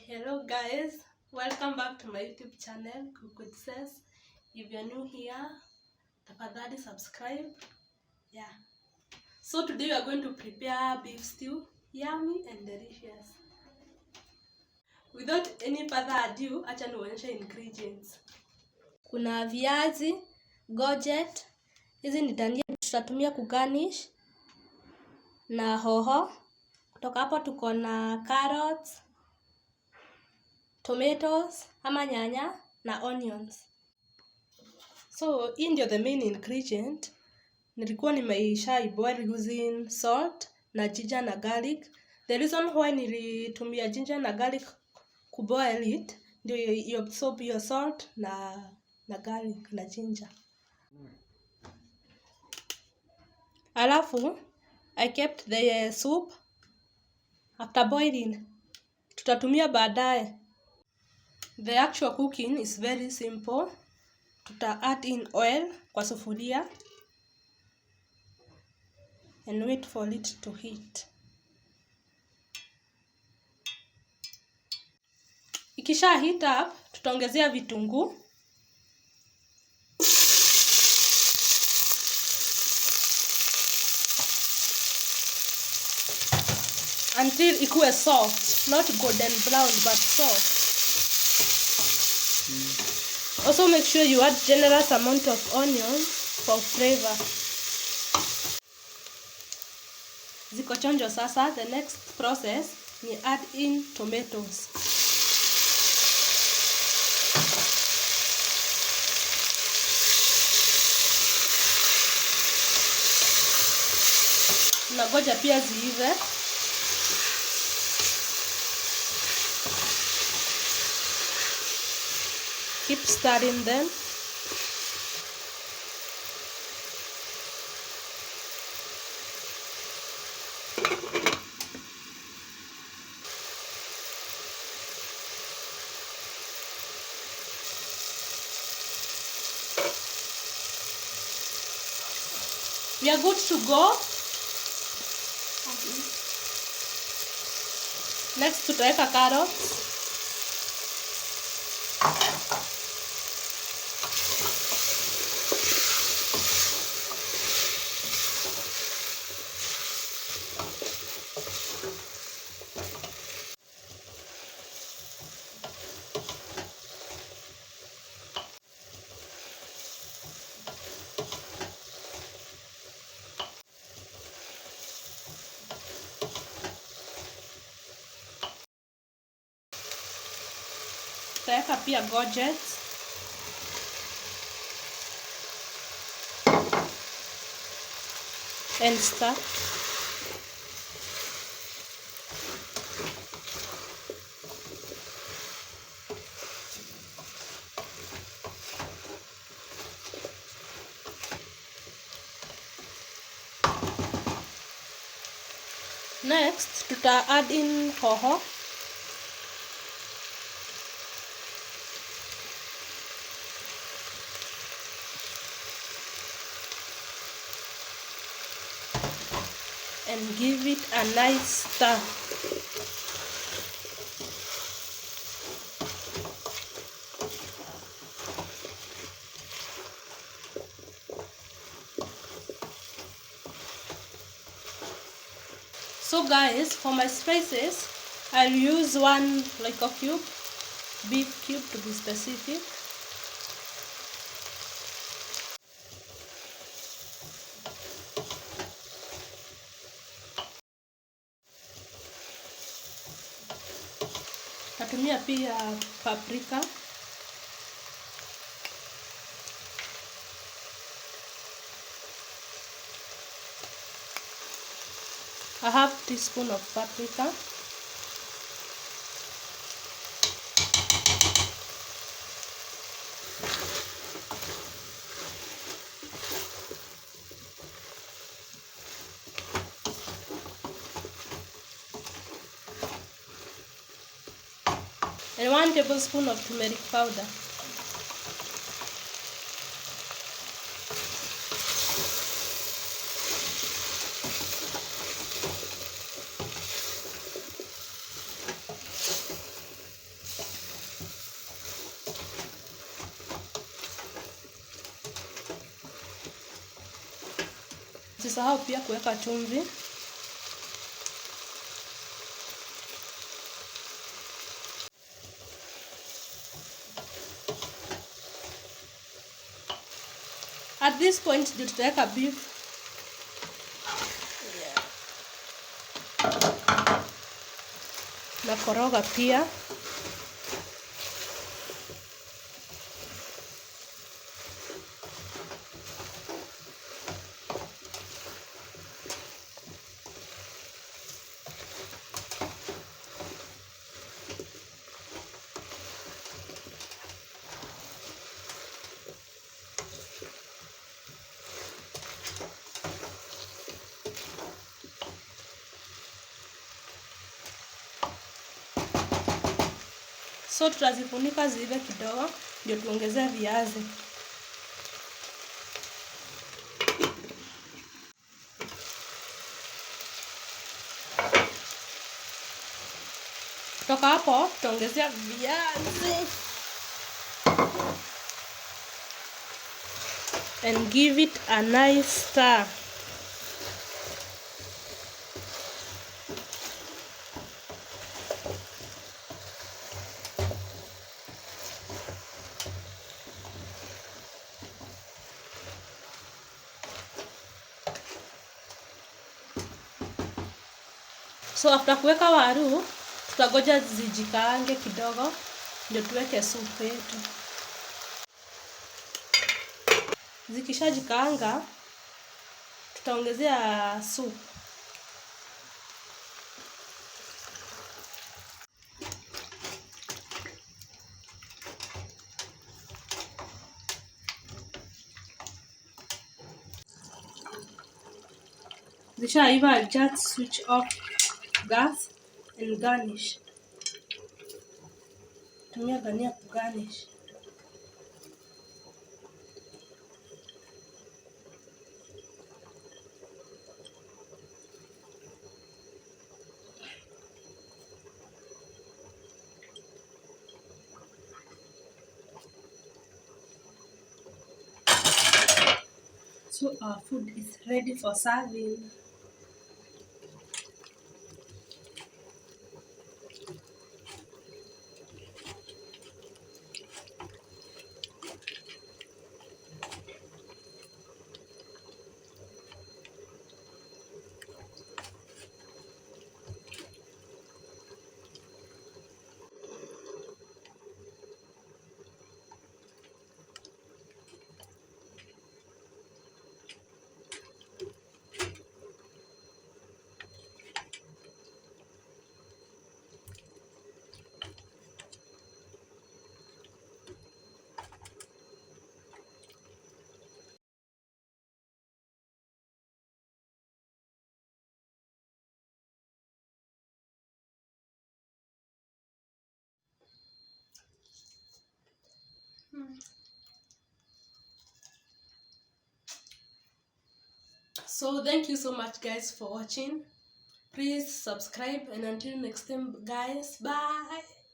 Hello guys, welcome back to my YouTube channel Courgette. If you're new here, tafadhali subscribe. So today we are going to prepare beef stew, yummy and delicious. Without any further ado, acha nionyeshe ingredients. Kuna viazi, courgette, hizi ni dania tutatumia kugarnish, na hoho. Kutoka hapo tuko na carrots, tomatoes ama nyanya na onions. So hii ndio the main ingredient. Nilikuwa nimeisha boil using salt na ginger na garlic. The reason why nilitumia ginger na garlic kuboil it ndio iabsorb your salt na garlic na ginger. Alafu I kept the soup after boiling. Tutatumia baadaye. The actual cooking is very simple. Tuta add in oil kwa sufuria and wait for it to heat. Ikisha heat up, tutaongezea vitunguu, until ikuwe soft, not golden brown but soft. Also make sure you add generous amount of onions for flavor. Ziko chonjo sasa. The next process ni add in tomatoes. Nagoja pia ziive. Keep stirring them. We are good to go. Next tutaweka carrots. Tutaweka pia courgette. And stir. Next, tuta add in hoho. And give it a nice stir. So guys, for my spices, I'll use one Royco cube, beef cube to be specific. Natumia pia paprika. A half teaspoon of paprika. and 1 tablespoon of turmeric powder. Usisahau pia kuweka chumvi. At this point ndio tutaweka beef. Na koroga pia. So tutazifunika ziive kidogo ndio tuongezee viazi. Kutoka hapo tutaongezea viazi and give it a nice stir. So after kuweka waru, tutagoja zijikaange kidogo ndio tuweke supu yetu. Zikishajikaanga tutaongezea supu. Zishaiva, I'll just switch off gas and garnish. Tumia dania ku garnish. So our food is ready for serving. So thank you so much guys for watching. Please subscribe and until next time guys, bye.